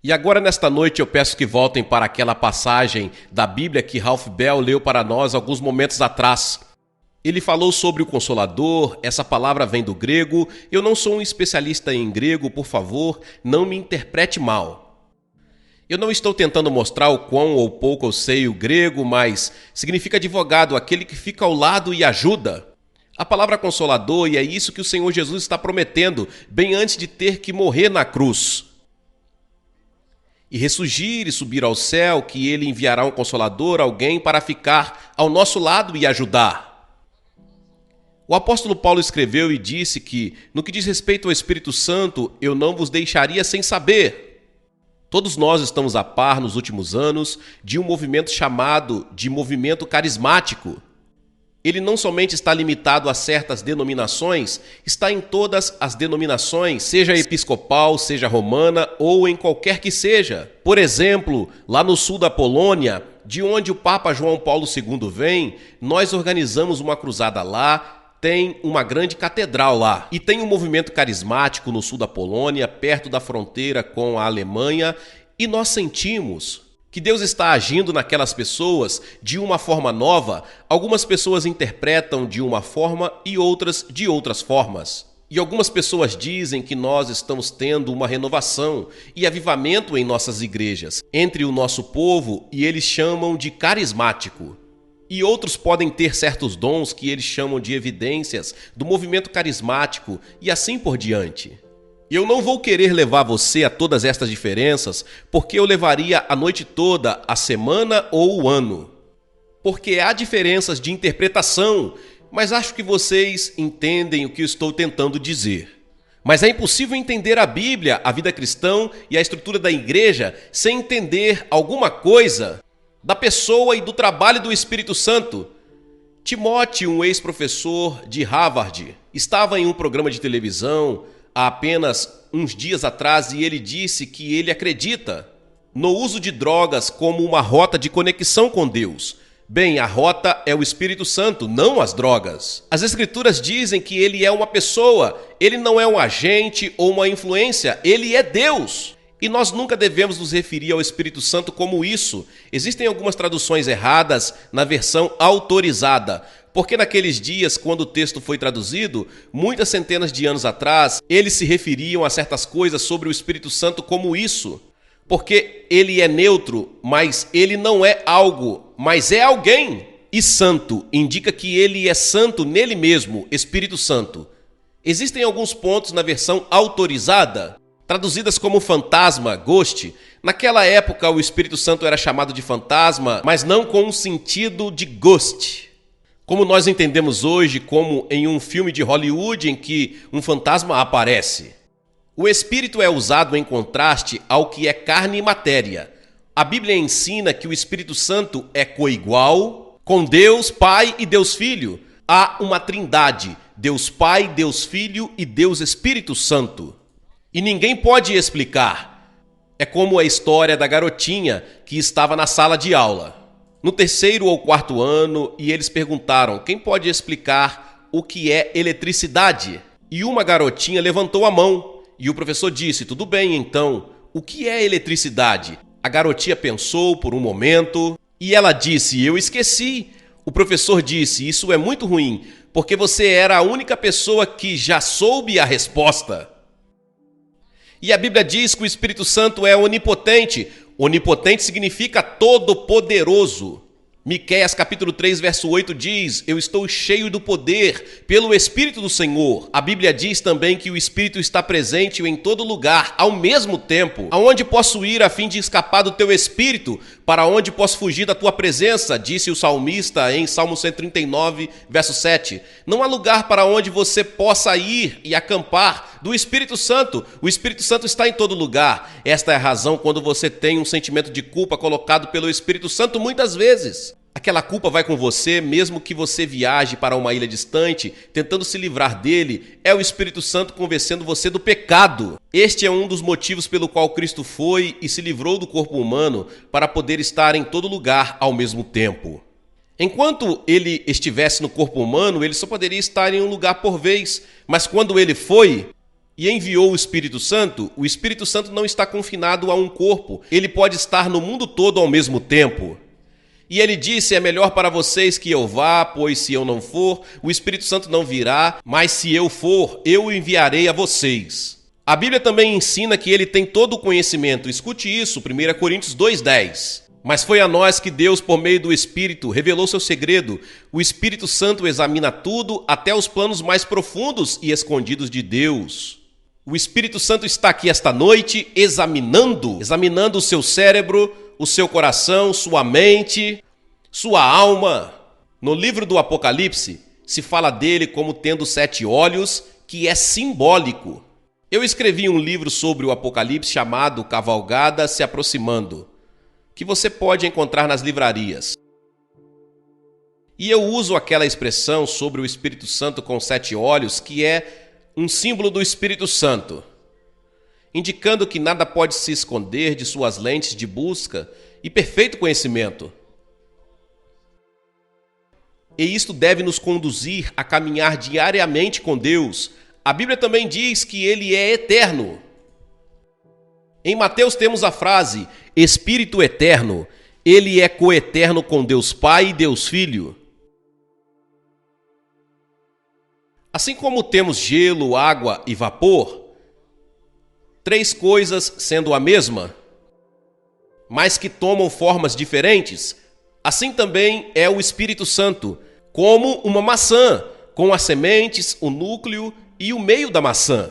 E agora, nesta noite, eu peço que voltem para aquela passagem da Bíblia que Ralph Bell leu para nós alguns momentos atrás. Ele falou sobre o Consolador, essa palavra vem do grego. Eu não sou um especialista em grego, por favor, não me interprete mal. Eu não estou tentando mostrar o quão ou pouco eu sei o grego, mas significa advogado, aquele que fica ao lado e ajuda. A palavra Consolador, e é isso que o Senhor Jesus está prometendo, bem antes de ter que morrer na cruz. E ressurgir e subir ao céu, que ele enviará um Consolador, alguém para ficar ao nosso lado e ajudar. O apóstolo Paulo escreveu e disse que, no que diz respeito ao Espírito Santo, eu não vos deixaria sem saber. Todos nós estamos a par, nos últimos anos, de um movimento chamado de movimento carismático. Ele não somente está limitado a certas denominações, está em todas as denominações, seja episcopal, seja romana ou em qualquer que seja. Por exemplo, lá no sul da Polônia, de onde o Papa João Paulo II vem, nós organizamos uma cruzada lá, tem uma grande catedral lá. E tem um movimento carismático no sul da Polônia, perto da fronteira com a Alemanha, e nós sentimos que Deus está agindo naquelas pessoas de uma forma nova. Algumas pessoas interpretam de uma forma e outras de outras formas. E algumas pessoas dizem que nós estamos tendo uma renovação e avivamento em nossas igrejas, entre o nosso povo, e eles chamam de carismático. E outros podem ter certos dons que eles chamam de evidências do movimento carismático e assim por diante. Eu não vou querer levar você a todas estas diferenças, porque eu levaria a noite toda, a semana ou o ano. Porque há diferenças de interpretação, mas acho que vocês entendem o que eu estou tentando dizer. Mas é impossível entender a Bíblia, a vida cristã e a estrutura da igreja sem entender alguma coisa da pessoa e do trabalho do Espírito Santo. Timóteo, um ex-professor de Harvard, estava em um programa de televisão há apenas uns dias atrás e ele disse que ele acredita no uso de drogas como uma rota de conexão com Deus. Bem, a rota é o Espírito Santo, não as drogas. As Escrituras dizem que ele é uma pessoa, ele não é um agente ou uma influência, ele é Deus. E nós nunca devemos nos referir ao Espírito Santo como isso. Existem algumas traduções erradas na versão autorizada, porque naqueles dias, quando o texto foi traduzido, muitas centenas de anos atrás, eles se referiam a certas coisas sobre o Espírito Santo como isso. Porque ele é neutro, mas ele não é algo, mas é alguém. E santo indica que ele é santo nele mesmo, Espírito Santo. Existem alguns pontos na versão autorizada, traduzidas como fantasma, ghost. Naquela época, o Espírito Santo era chamado de fantasma, mas não com o sentido de ghost, como nós entendemos hoje, como em um filme de Hollywood em que um fantasma aparece. O Espírito é usado em contraste ao que é carne e matéria. A Bíblia ensina que o Espírito Santo é coigual com Deus Pai e Deus Filho. Há uma trindade, Deus Pai, Deus Filho e Deus Espírito Santo. E ninguém pode explicar. É como a história da garotinha que estava na sala de aula, no 3º ou 4º ano, e eles perguntaram: quem pode explicar o que é eletricidade? E uma garotinha levantou a mão, e o professor disse: tudo bem, então, o que é eletricidade? A garotinha pensou por um momento, e ela disse: eu esqueci. O professor disse: isso é muito ruim, porque você era a única pessoa que já soube a resposta. E a Bíblia diz que o Espírito Santo é onipotente. Onipotente significa todo-poderoso. Miqueias capítulo 3, verso 8 diz: eu estou cheio do poder pelo Espírito do Senhor. A Bíblia diz também que o Espírito está presente em todo lugar, ao mesmo tempo. Aonde posso ir a fim de escapar do teu Espírito? Para onde posso fugir da tua presença? Disse o salmista em Salmo 139, verso 7. Não há lugar para onde você possa ir e acampar do Espírito Santo. O Espírito Santo está em todo lugar. Esta é a razão quando você tem um sentimento de culpa colocado pelo Espírito Santo muitas vezes. Aquela culpa vai com você, mesmo que você viaje para uma ilha distante, tentando se livrar dele, é o Espírito Santo convencendo você do pecado. Este é um dos motivos pelo qual Cristo foi e se livrou do corpo humano para poder estar em todo lugar ao mesmo tempo. Enquanto ele estivesse no corpo humano, ele só poderia estar em um lugar por vez, mas quando ele foi e enviou o Espírito Santo não está confinado a um corpo. Ele pode estar no mundo todo ao mesmo tempo. E ele disse, é melhor para vocês que eu vá, pois se eu não for, o Espírito Santo não virá, mas se eu for, eu o enviarei a vocês. A Bíblia também ensina que ele tem todo o conhecimento. Escute isso, 1 Coríntios 2,10. Mas foi a nós que Deus, por meio do Espírito, revelou seu segredo. O Espírito Santo examina tudo, até os planos mais profundos e escondidos de Deus. O Espírito Santo está aqui esta noite examinando o seu cérebro, o seu coração, sua mente, sua alma. No livro do Apocalipse, se fala dele como tendo 7 olhos, que é simbólico. Eu escrevi um livro sobre o Apocalipse chamado Cavalgada se Aproximando, que você pode encontrar nas livrarias. E eu uso aquela expressão sobre o Espírito Santo com 7 olhos, que é um símbolo do Espírito Santo, indicando que nada pode se esconder de suas lentes de busca e perfeito conhecimento. E isto deve nos conduzir a caminhar diariamente com Deus. A Bíblia também diz que ele é eterno. Em Mateus temos a frase, Espírito eterno, ele é coeterno com Deus Pai e Deus Filho. Assim como temos gelo, água e vapor, 3 coisas sendo a mesma, mas que tomam formas diferentes, assim também é o Espírito Santo, como uma maçã, com as sementes, o núcleo e o meio da maçã.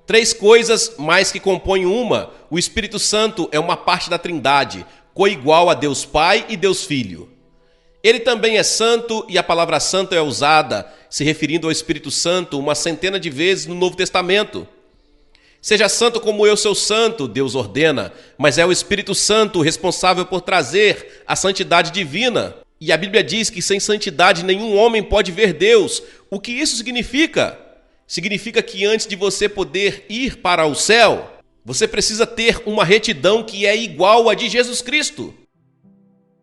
3 coisas, mas que compõem uma. O Espírito Santo é uma parte da Trindade, coigual a Deus Pai e Deus Filho. Ele também é santo e a palavra santo é usada, se referindo ao Espírito Santo, uma centena de vezes no Novo Testamento. Seja santo como eu sou santo, Deus ordena, mas é o Espírito Santo responsável por trazer a santidade divina. E a Bíblia diz que sem santidade nenhum homem pode ver Deus. O que isso significa? Significa que antes de você poder ir para o céu, você precisa ter uma retidão que é igual à de Jesus Cristo.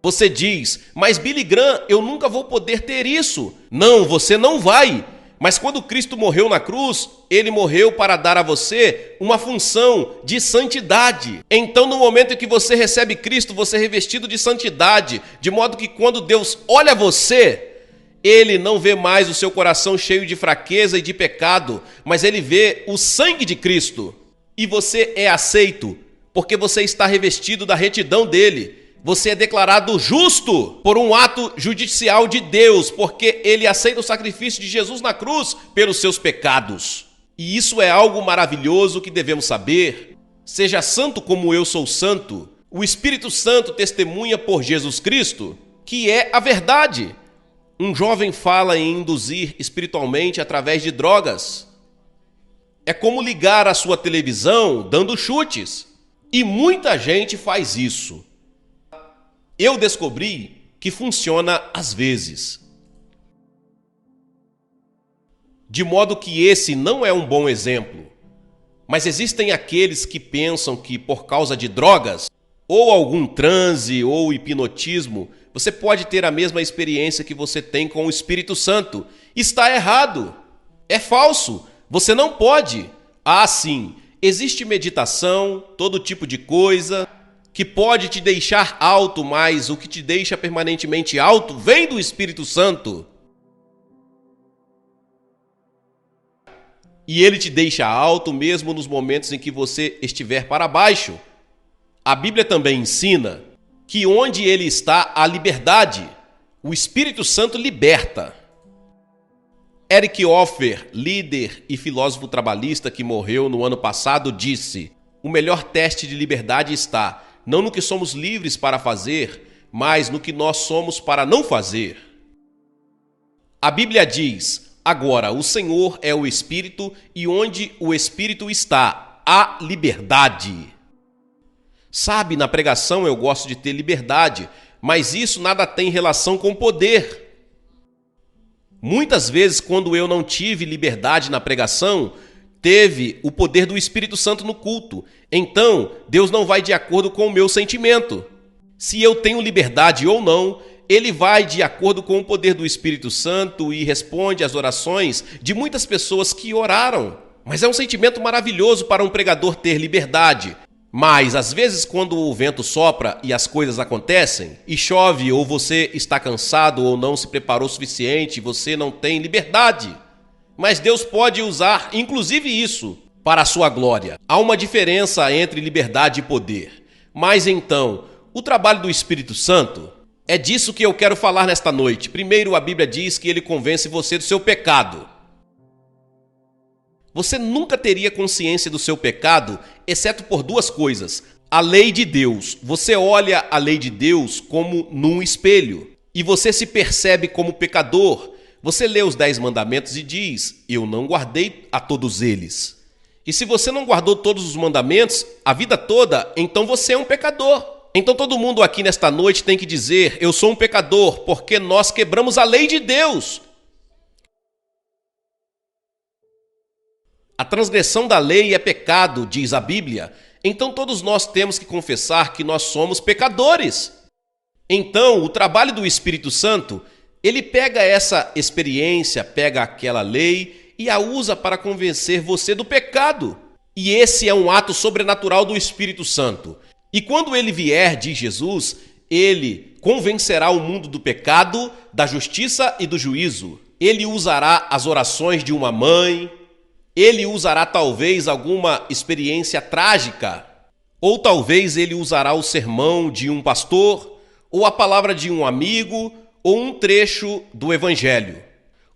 Você diz, mas Billy Graham, eu nunca vou poder ter isso. Não, você não vai. Mas quando Cristo morreu na cruz, ele morreu para dar a você uma função de santidade. Então, no momento em que você recebe Cristo, você é revestido de santidade, de modo que quando Deus olha você, ele não vê mais o seu coração cheio de fraqueza e de pecado, mas ele vê o sangue de Cristo. E você é aceito, porque você está revestido da retidão dele. Você é declarado justo por um ato judicial de Deus, porque ele aceita o sacrifício de Jesus na cruz pelos seus pecados. E isso é algo maravilhoso que devemos saber. Seja santo como eu sou santo. O Espírito Santo testemunha por Jesus Cristo, que é a verdade. Um jovem fala em induzir espiritualmente através de drogas. É como ligar a sua televisão dando chutes. E muita gente faz isso. Eu descobri que funciona às vezes. De modo que esse não é um bom exemplo. Mas existem aqueles que pensam que por causa de drogas, ou algum transe ou hipnotismo, você pode ter a mesma experiência que você tem com o Espírito Santo. Está errado. É falso. Você não pode. Ah, sim. Existe meditação, todo tipo de coisa que pode te deixar alto, mas o que te deixa permanentemente alto vem do Espírito Santo. E ele te deixa alto mesmo nos momentos em que você estiver para baixo. A Bíblia também ensina que onde ele está, há liberdade. O Espírito Santo liberta. Eric Hoffer, líder e filósofo trabalhista que morreu no ano passado, disse: o melhor teste de liberdade está não no que somos livres para fazer, mas no que nós somos para não fazer. A Bíblia diz: agora, o Senhor é o Espírito, e onde o Espírito está, há liberdade. Sabe, na pregação eu gosto de ter liberdade, mas isso nada tem relação com poder. Muitas vezes, quando eu não tive liberdade na pregação, teve o poder do Espírito Santo no culto. Então, Deus não vai de acordo com o meu sentimento. Se eu tenho liberdade ou não, ele vai de acordo com o poder do Espírito Santo e responde às orações de muitas pessoas que oraram. Mas é um sentimento maravilhoso para um pregador ter liberdade. Mas, às vezes, quando o vento sopra e as coisas acontecem, e chove, ou você está cansado ou não se preparou o suficiente, você não tem liberdade. Mas Deus pode usar, inclusive isso, para a sua glória. Há uma diferença entre liberdade e poder. Mas então, o trabalho do Espírito Santo, é disso que eu quero falar nesta noite. Primeiro, a Bíblia diz que ele convence você do seu pecado. Você nunca teria consciência do seu pecado, exceto por duas coisas. A lei de Deus. Você olha a lei de Deus como num espelho. E você se percebe como pecador. Você lê os 10 mandamentos e diz, eu não guardei a todos eles. E se você não guardou todos os mandamentos a vida toda, então você é um pecador. Então todo mundo aqui nesta noite tem que dizer, eu sou um pecador, porque nós quebramos a lei de Deus. A transgressão da lei é pecado, diz a Bíblia. Então todos nós temos que confessar que nós somos pecadores. Então o trabalho do Espírito Santo, ele pega essa experiência, pega aquela lei e a usa para convencer você do pecado. E esse é um ato sobrenatural do Espírito Santo. E quando ele vier, diz Jesus, ele convencerá o mundo do pecado, da justiça e do juízo. Ele usará as orações de uma mãe, ele usará talvez alguma experiência trágica, ou talvez ele usará o sermão de um pastor, ou a palavra de um amigo, ou um trecho do Evangelho,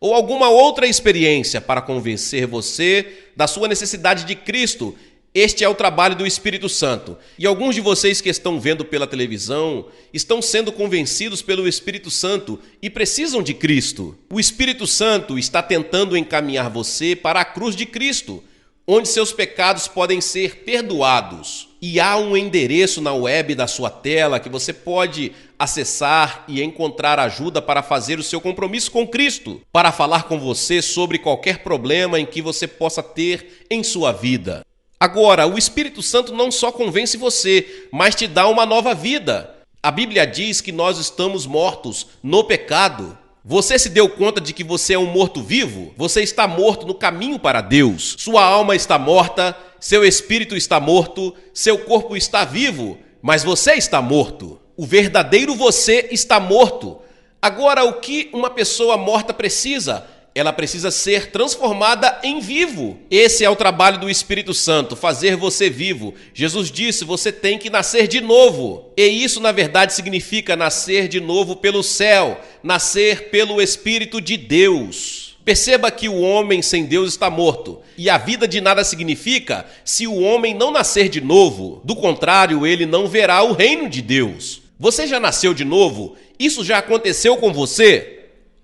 ou alguma outra experiência para convencer você da sua necessidade de Cristo. Este é o trabalho do Espírito Santo. E alguns de vocês que estão vendo pela televisão estão sendo convencidos pelo Espírito Santo e precisam de Cristo. O Espírito Santo está tentando encaminhar você para a cruz de Cristo, onde seus pecados podem ser perdoados. E há um endereço na web da sua tela que você pode acessar e encontrar ajuda para fazer o seu compromisso com Cristo, para falar com você sobre qualquer problema em que você possa ter em sua vida. Agora, o Espírito Santo não só convence você, mas te dá uma nova vida. A Bíblia diz que nós estamos mortos no pecado. Você se deu conta de que você é um morto-vivo? Você está morto no caminho para Deus. Sua alma está morta, seu espírito está morto, seu corpo está vivo, mas você está morto. O verdadeiro você está morto. Agora, o que uma pessoa morta precisa? Ela precisa ser transformada em vivo. Esse é o trabalho do Espírito Santo, fazer você vivo. Jesus disse, você tem que nascer de novo. E isso, na verdade, significa nascer de novo pelo céu, nascer pelo Espírito de Deus. Perceba que o homem sem Deus está morto. E a vida de nada significa se o homem não nascer de novo. Do contrário, ele não verá o reino de Deus. Você já nasceu de novo? Isso já aconteceu com você?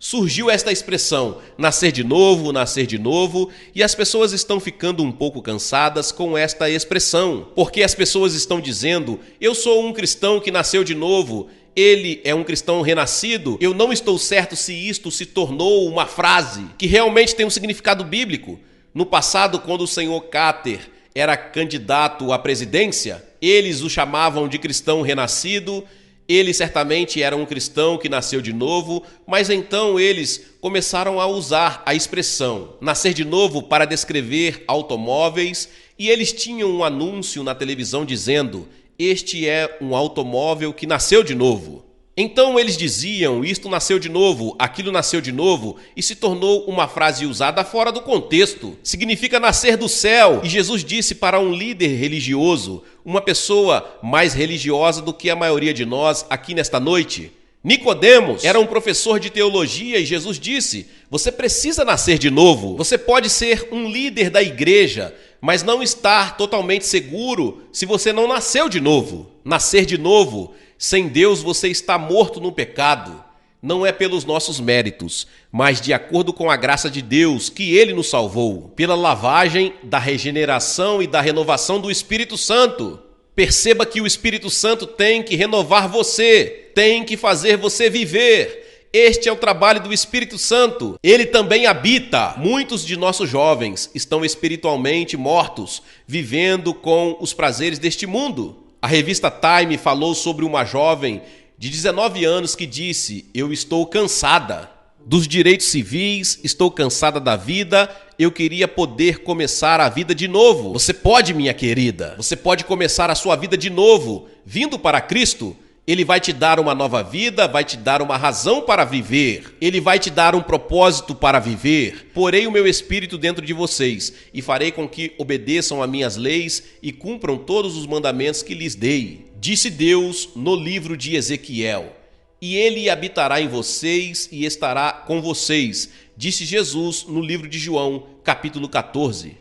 Surgiu esta expressão, nascer de novo, e as pessoas estão ficando um pouco cansadas com esta expressão, porque as pessoas estão dizendo, eu sou um cristão que nasceu de novo, ele é um cristão renascido, eu não estou certo se isto se tornou uma frase que realmente tem um significado bíblico. No passado, quando o senhor Carter era candidato à presidência, eles o chamavam de cristão renascido. Ele certamente era um cristão que nasceu de novo, mas então eles começaram a usar a expressão nascer de novo para descrever automóveis, e eles tinham um anúncio na televisão dizendo, este é um automóvel que nasceu de novo. Então eles diziam, isto nasceu de novo, aquilo nasceu de novo, e se tornou uma frase usada fora do contexto. Significa nascer do céu. E Jesus disse para um líder religioso, uma pessoa mais religiosa do que a maioria de nós aqui nesta noite, Nicodemos era um professor de teologia e Jesus disse, você precisa nascer de novo. Você pode ser um líder da igreja, mas não estar totalmente seguro se você não nasceu de novo. Nascer de novo, sem Deus você está morto no pecado. Não é pelos nossos méritos, mas de acordo com a graça de Deus que Ele nos salvou, pela lavagem da regeneração e da renovação do Espírito Santo. Perceba que o Espírito Santo tem que renovar você, tem que fazer você viver. Este é o trabalho do Espírito Santo. Ele também habita. Muitos de nossos jovens estão espiritualmente mortos, vivendo com os prazeres deste mundo. A revista Time falou sobre uma jovem de 19 anos que disse, eu estou cansada. dos direitos civis, estou cansada da vida, eu queria poder começar a vida de novo. Você pode, minha querida, você pode começar a sua vida de novo, vindo para Cristo. Ele vai te dar uma nova vida, vai te dar uma razão para viver. Ele vai te dar um propósito para viver. Porei o meu espírito dentro de vocês e farei com que obedeçam a minhas leis e cumpram todos os mandamentos que lhes dei. Disse Deus no livro de Ezequiel. E ele habitará em vocês e estará com vocês, disse Jesus no livro de João, capítulo 14.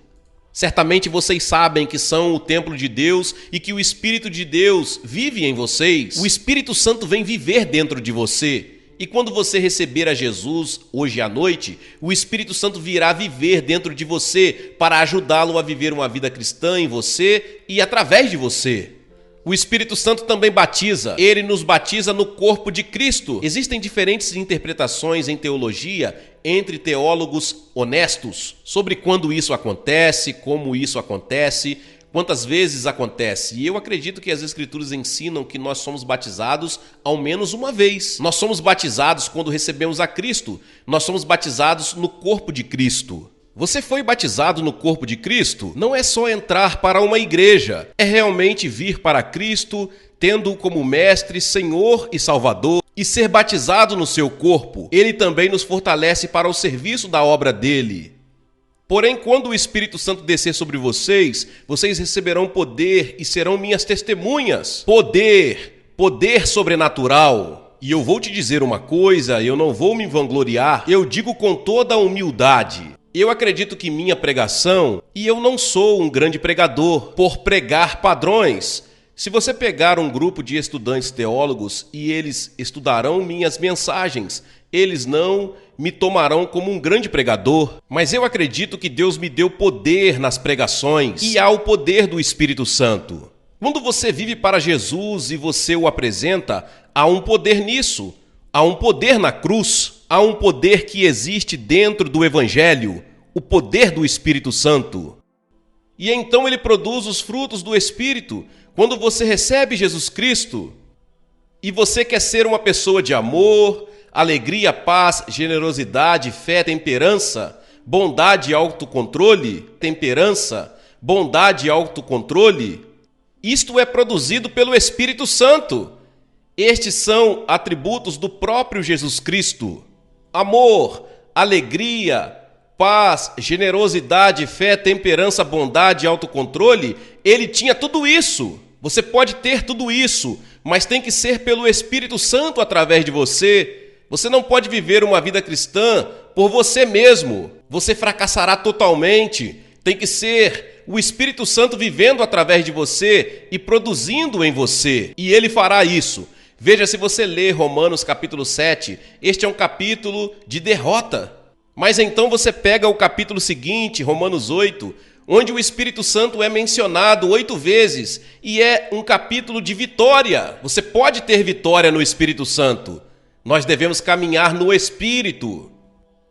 Certamente vocês sabem que são o templo de Deus e que o Espírito de Deus vive em vocês. O Espírito Santo vem viver dentro de você. E quando você receber a Jesus hoje à noite, o Espírito Santo virá viver dentro de você para ajudá-lo a viver uma vida cristã em você e através de você. O Espírito Santo também batiza. Ele nos batiza no corpo de Cristo. Existem diferentes interpretações em teologia entre teólogos honestos sobre quando isso acontece, como isso acontece, quantas vezes acontece. E eu acredito que as Escrituras ensinam que nós somos batizados ao menos uma vez. Nós somos batizados quando recebemos a Cristo. Nós somos batizados no corpo de Cristo. Você foi batizado no corpo de Cristo? Não é só entrar para uma igreja, é realmente vir para Cristo, tendo-o como mestre, Senhor e Salvador, e ser batizado no seu corpo. Ele também nos fortalece para o serviço da obra dele. Porém, quando o Espírito Santo descer sobre vocês, vocês receberão poder e serão minhas testemunhas. Poder sobrenatural. E eu vou te dizer uma coisa, eu não vou me vangloriar, eu digo com toda a humildade. Eu acredito que minha pregação, e eu não sou um grande pregador, por pregar padrões. Se você pegar um grupo de estudantes teólogos e eles estudarão minhas mensagens, eles não me tomarão como um grande pregador. Mas eu acredito que Deus me deu poder nas pregações e há o poder do Espírito Santo. Quando você vive para Jesus e você o apresenta, há um poder nisso. Há um poder na cruz, há um poder que existe dentro do Evangelho, o poder do Espírito Santo. E então ele produz os frutos do Espírito. Quando você recebe Jesus Cristo e você quer ser uma pessoa de amor, alegria, paz, generosidade, fé, temperança, bondade e autocontrole, isto é produzido pelo Espírito Santo. Estes são atributos do próprio Jesus Cristo. Amor, alegria, paz, generosidade, fé, temperança, bondade e autocontrole, ele tinha tudo isso. Você pode ter tudo isso, mas tem que ser pelo Espírito Santo através de você. Você não pode viver uma vida cristã por você mesmo. Você fracassará totalmente. Tem que ser o Espírito Santo vivendo através de você e produzindo em você. E ele fará isso. Veja, se você ler Romanos capítulo 7, este é um capítulo de derrota. Mas então você pega o capítulo seguinte, Romanos 8, onde o Espírito Santo é mencionado 8 vezes e é um capítulo de vitória. Você pode ter vitória no Espírito Santo. Nós devemos caminhar no Espírito.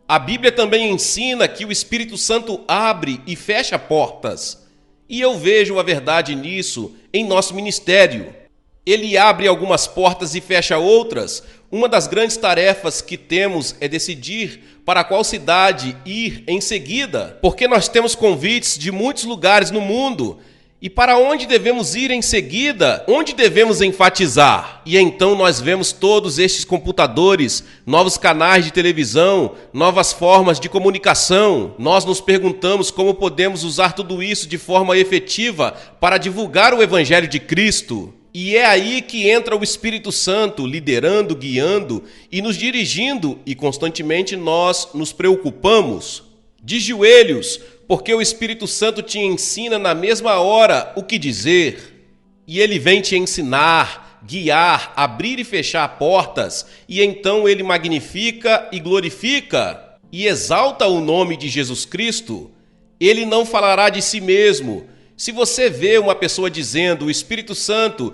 A Bíblia também ensina que o Espírito Santo abre e fecha portas. E eu vejo a verdade nisso em nosso ministério. Ele abre algumas portas e fecha outras. Uma das grandes tarefas que temos é decidir para qual cidade ir em seguida, porque nós temos convites de muitos lugares no mundo. E para onde devemos ir em seguida? Onde devemos enfatizar? E então nós vemos todos estes computadores, novos canais de televisão, novas formas de comunicação. Nós nos perguntamos como podemos usar tudo isso de forma efetiva para divulgar o Evangelho de Cristo. E é aí que entra o Espírito Santo, liderando, guiando e nos dirigindo, e constantemente nós nos preocupamos. De joelhos, porque o Espírito Santo te ensina na mesma hora o que dizer. E ele vem te ensinar, guiar, abrir e fechar portas, e então ele magnifica e glorifica e exalta o nome de Jesus Cristo. Ele não falará de si mesmo. Se você vê uma pessoa dizendo Espírito Santo,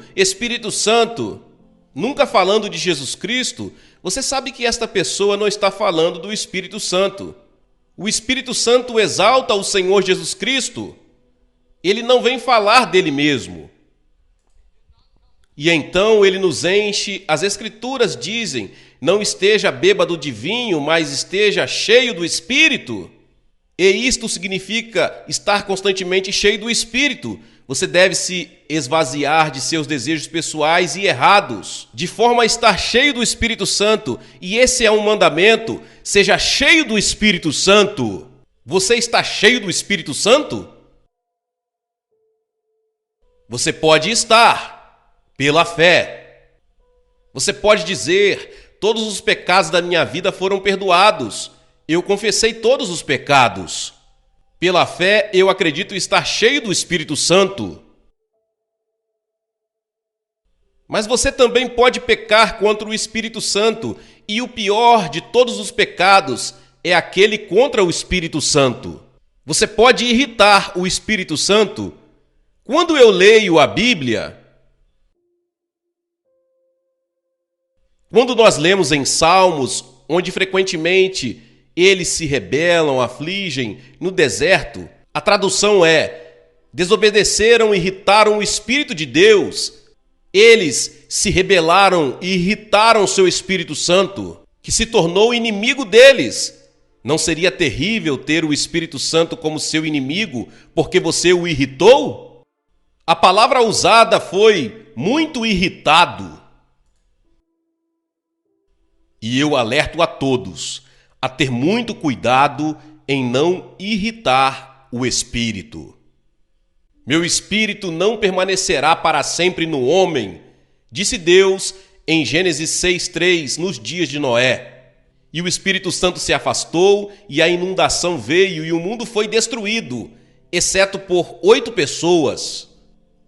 nunca falando de Jesus Cristo, você sabe que esta pessoa não está falando do Espírito Santo. O Espírito Santo exalta o Senhor Jesus Cristo. Ele não vem falar dele mesmo. E então ele nos enche. As Escrituras dizem: não esteja bêbado de vinho, mas esteja cheio do Espírito. E isto significa estar constantemente cheio do Espírito. Você deve se esvaziar de seus desejos pessoais e errados, de forma a estar cheio do Espírito Santo. E esse é um mandamento: seja cheio do Espírito Santo. Você está cheio do Espírito Santo? Você pode estar pela fé. Você pode dizer: todos os pecados da minha vida foram perdoados. Eu confessei todos os pecados. Pela fé, eu acredito estar cheio do Espírito Santo. Mas você também pode pecar contra o Espírito Santo, e o pior de todos os pecados é aquele contra o Espírito Santo. Você pode irritar o Espírito Santo. Quando eu leio a Bíblia, quando nós lemos em Salmos, onde frequentemente eles se rebelam, afligem no deserto, a tradução é: desobedeceram e irritaram o Espírito de Deus. Eles se rebelaram e irritaram seu Espírito Santo, que se tornou inimigo deles. Não seria terrível ter o Espírito Santo como seu inimigo porque você o irritou? A palavra usada foi muito irritado. E eu alerto a todos a ter muito cuidado em não irritar o Espírito. Meu espírito não permanecerá para sempre no homem, disse Deus em Gênesis 6:3, nos dias de Noé. E o Espírito Santo se afastou, e a inundação veio, e o mundo foi destruído, exceto por 8 pessoas.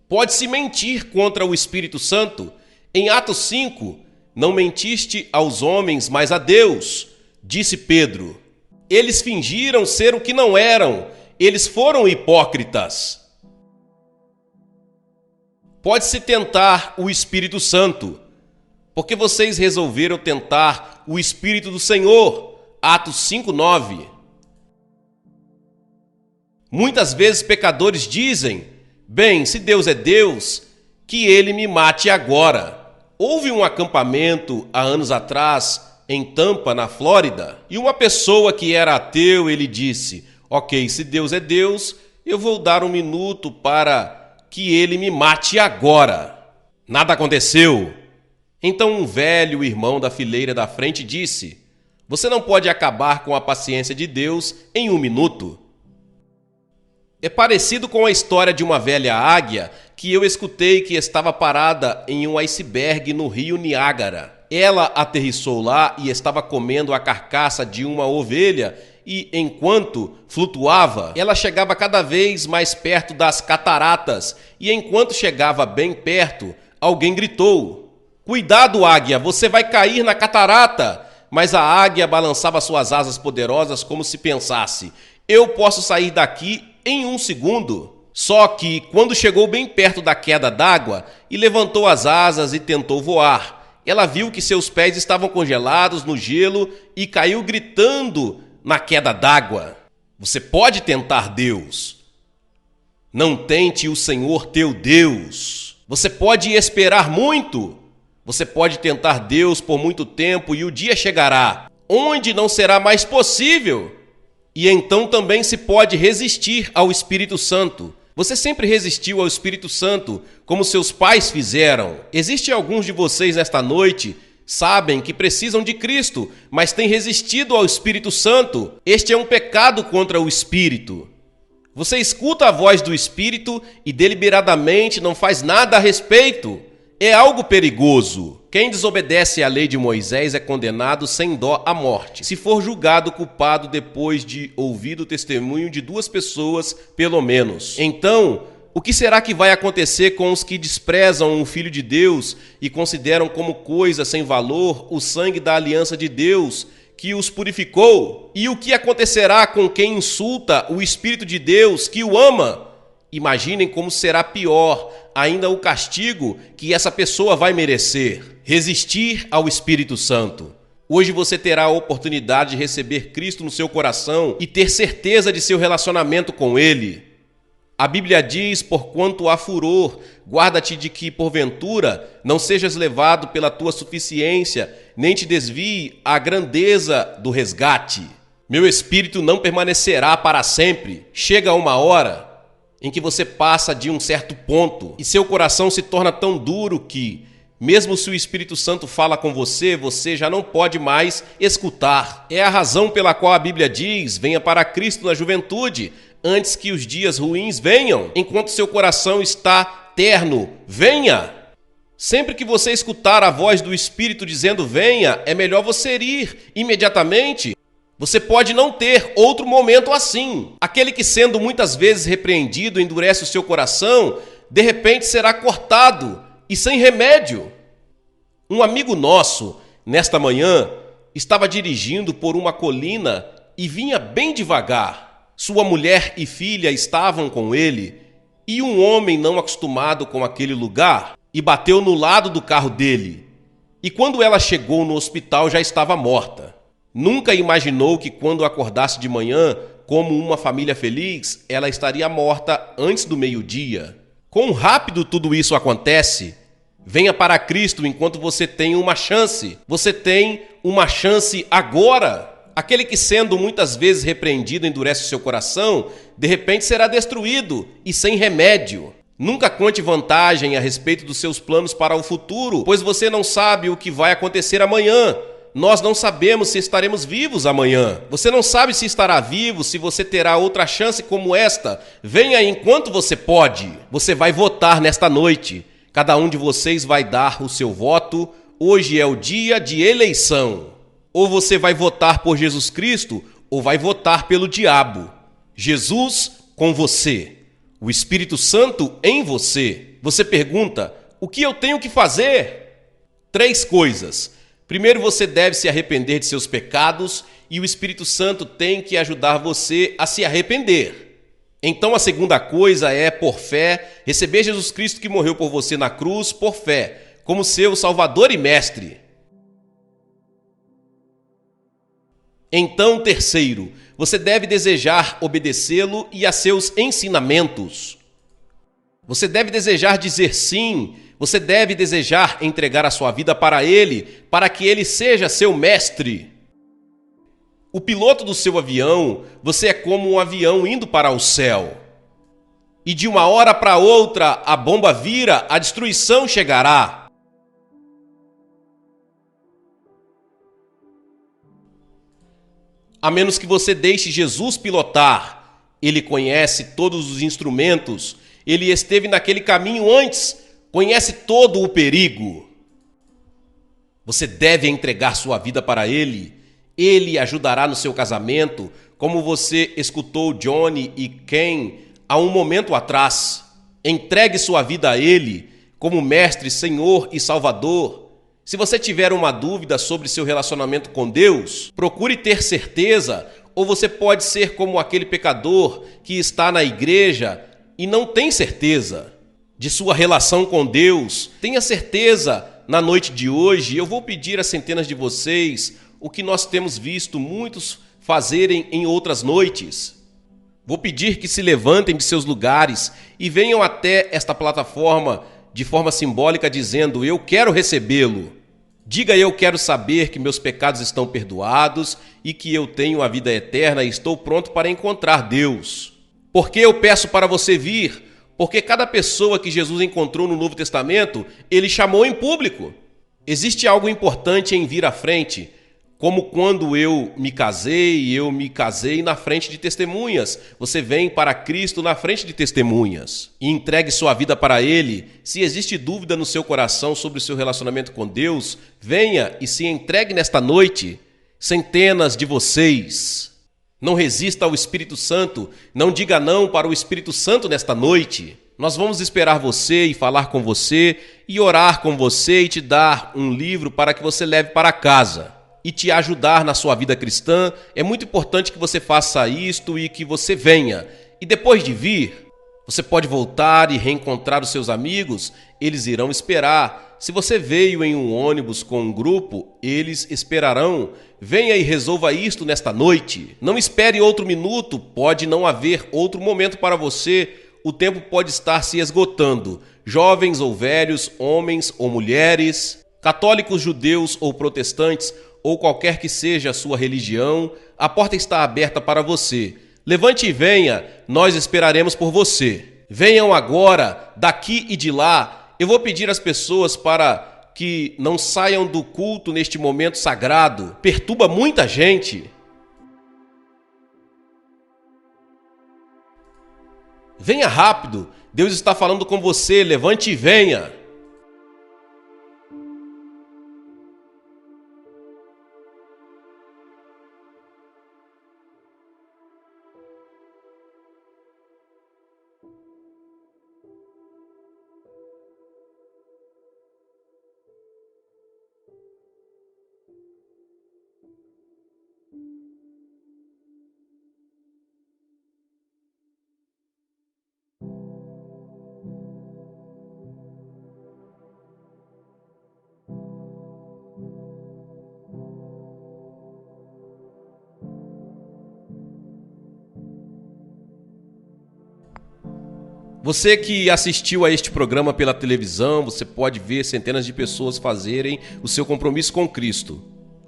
Pode-se mentir contra o Espírito Santo. Em Atos 5, não mentiste aos homens, mas a Deus, disse Pedro. Eles fingiram ser o que não eram. Eles foram hipócritas. Pode-se tentar o Espírito Santo, porque vocês resolveram tentar o Espírito do Senhor. Atos 5:9. Muitas vezes pecadores dizem: bem, se Deus é Deus, que ele me mate agora. Houve um acampamento há anos atrás em Tampa, na Flórida, e uma pessoa que era ateu, ele disse: ok, se Deus é Deus, eu vou dar 1 minuto para que ele me mate agora. Nada aconteceu. Então um velho irmão da fileira da frente disse: você não pode acabar com a paciência de Deus em 1 minuto. É parecido com a história de uma velha águia que eu escutei que estava parada em um iceberg no rio Niágara. Ela aterrissou lá e estava comendo a carcaça de uma ovelha e, enquanto flutuava, ela chegava cada vez mais perto das cataratas e, enquanto chegava bem perto, alguém gritou: cuidado, águia, você vai cair na catarata! Mas a águia balançava suas asas poderosas como se pensasse: eu posso sair daqui em 1 segundo. Só que, quando chegou bem perto da queda d'água e levantou as asas e tentou voar, ela viu que seus pés estavam congelados no gelo e caiu gritando na queda d'água. Você pode tentar Deus. Não tente o Senhor teu Deus. Você pode esperar muito. Você pode tentar Deus por muito tempo e o dia chegará onde não será mais possível. E então também se pode resistir ao Espírito Santo. Você sempre resistiu ao Espírito Santo, como seus pais fizeram. Existem alguns de vocês nesta noite, sabem que precisam de Cristo, mas têm resistido ao Espírito Santo. Este é um pecado contra o Espírito. Você escuta a voz do Espírito e deliberadamente não faz nada a respeito. É algo perigoso. Quem desobedece à lei de Moisés é condenado sem dó à morte, se for julgado culpado depois de ouvido o testemunho de 2 pessoas, pelo menos. Então, o que será que vai acontecer com os que desprezam o Filho de Deus e consideram como coisa sem valor o sangue da aliança de Deus que os purificou? E o que acontecerá com quem insulta o Espírito de Deus que o ama? Imaginem como será pior ainda o castigo que essa pessoa vai merecer. Resistir ao Espírito Santo. Hoje você terá a oportunidade de receber Cristo no seu coração e ter certeza de seu relacionamento com Ele. A Bíblia diz: porquanto há furor, guarda-te de que, porventura, não sejas levado pela tua suficiência, nem te desvie a grandeza do resgate. Meu espírito não permanecerá para sempre. Chega uma hora em que você passa de um certo ponto e seu coração se torna tão duro que, mesmo se o Espírito Santo fala com você, você já não pode mais escutar. É a razão pela qual a Bíblia diz: venha para Cristo na juventude, antes que os dias ruins venham. Enquanto seu coração está terno, venha. Sempre que você escutar a voz do Espírito dizendo venha, é melhor você ir imediatamente. Você pode não ter outro momento assim. Aquele que, sendo muitas vezes repreendido, endurece o seu coração, de repente será cortado e sem remédio. Um amigo nosso, nesta manhã, estava dirigindo por uma colina e vinha bem devagar. Sua mulher e filha estavam com ele e um homem não acostumado com aquele lugar e bateu no lado do carro dele. E quando ela chegou no hospital já estava morta. Nunca imaginou que quando acordasse de manhã, como uma família feliz, ela estaria morta antes do meio-dia. Quão rápido tudo isso acontece! Venha para Cristo enquanto você tem uma chance. Você tem uma chance agora. Aquele que, sendo muitas vezes repreendido, endurece o seu coração, de repente será destruído e sem remédio. Nunca conte vantagem a respeito dos seus planos para o futuro, pois você não sabe o que vai acontecer amanhã. Nós não sabemos se estaremos vivos amanhã. Você não sabe se estará vivo, se você terá outra chance como esta. Venha enquanto você pode. Você vai votar nesta noite. Cada um de vocês vai dar o seu voto. Hoje é o dia de eleição. Ou você vai votar por Jesus Cristo, ou vai votar pelo diabo. Jesus com você. O Espírito Santo em você. Você pergunta: o que eu tenho que fazer? 3 coisas. Primeiro, você deve se arrepender de seus pecados e o Espírito Santo tem que ajudar você a se arrepender. Então, a segunda coisa é, por fé, receber Jesus Cristo que morreu por você na cruz, por fé, como seu Salvador e Mestre. Então, terceiro, você deve desejar obedecê-lo e a seus ensinamentos. Você deve desejar dizer sim. Você deve desejar entregar a sua vida para Ele, para que Ele seja seu mestre. O piloto do seu avião, você é como um avião indo para o céu. E de uma hora para outra, a bomba vira, a destruição chegará. A menos que você deixe Jesus pilotar. Ele conhece todos os instrumentos. Ele esteve naquele caminho antes. Conhece todo o perigo. Você deve entregar sua vida para Ele. Ele ajudará no seu casamento, como você escutou Johnny e Ken há um momento atrás. Entregue sua vida a Ele, como Mestre, Senhor e Salvador. Se você tiver uma dúvida sobre seu relacionamento com Deus, procure ter certeza, ou você pode ser como aquele pecador que está na igreja e não tem certeza de sua relação com Deus. Tenha certeza, na noite de hoje, eu vou pedir a centenas de vocês o que nós temos visto muitos fazerem em outras noites. Vou pedir que se levantem de seus lugares e venham até esta plataforma de forma simbólica dizendo: eu quero recebê-lo. Diga: eu quero saber que meus pecados estão perdoados e que eu tenho a vida eterna e estou pronto para encontrar Deus. Por que eu peço para você vir? Porque cada pessoa que Jesus encontrou no Novo Testamento, Ele chamou em público. Existe algo importante em vir à frente, como quando eu me casei na frente de testemunhas. Você vem para Cristo na frente de testemunhas e entregue sua vida para Ele. Se existe dúvida no seu coração sobre o seu relacionamento com Deus, venha e se entregue nesta noite. Centenas de vocês. Não resista ao Espírito Santo, não diga não para o Espírito Santo nesta noite. Nós vamos esperar você e falar com você e orar com você e te dar um livro para que você leve para casa e te ajudar na sua vida cristã. É muito importante que você faça isto e que você venha. E depois de vir, você pode voltar e reencontrar os seus amigos, eles irão esperar. Se você veio em um ônibus com um grupo, eles esperarão. Venha e resolva isto nesta noite. Não espere outro minuto, pode não haver outro momento para você. o tempo pode estar se esgotando. Jovens ou velhos, homens ou mulheres, católicos, judeus ou protestantes, ou qualquer que seja a sua religião, a porta está aberta para você. Levante e venha, nós esperaremos por você. Venham agora, daqui e de lá. Eu vou pedir às pessoas para que não saiam do culto neste momento sagrado. Perturba muita gente. Venha rápido, Deus está falando com você, levante e venha. Você que assistiu a este programa pela televisão, você pode ver centenas de pessoas fazerem o seu compromisso com Cristo.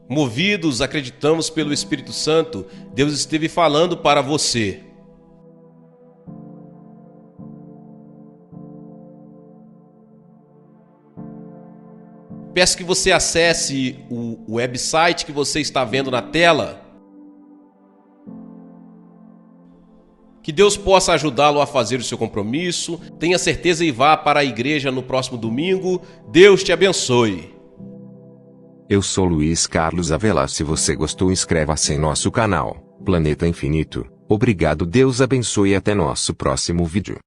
Movidos, acreditamos pelo Espírito Santo, Deus esteve falando para você. Peço que você acesse o website que você está vendo na tela. Que Deus possa ajudá-lo a fazer o seu compromisso. Tenha certeza e vá para a igreja no próximo domingo. Deus te abençoe. Eu sou Luiz Carlos Avelar. Se você gostou, inscreva-se em nosso canal, Planeta Infinito. Obrigado, Deus abençoe e até nosso próximo vídeo.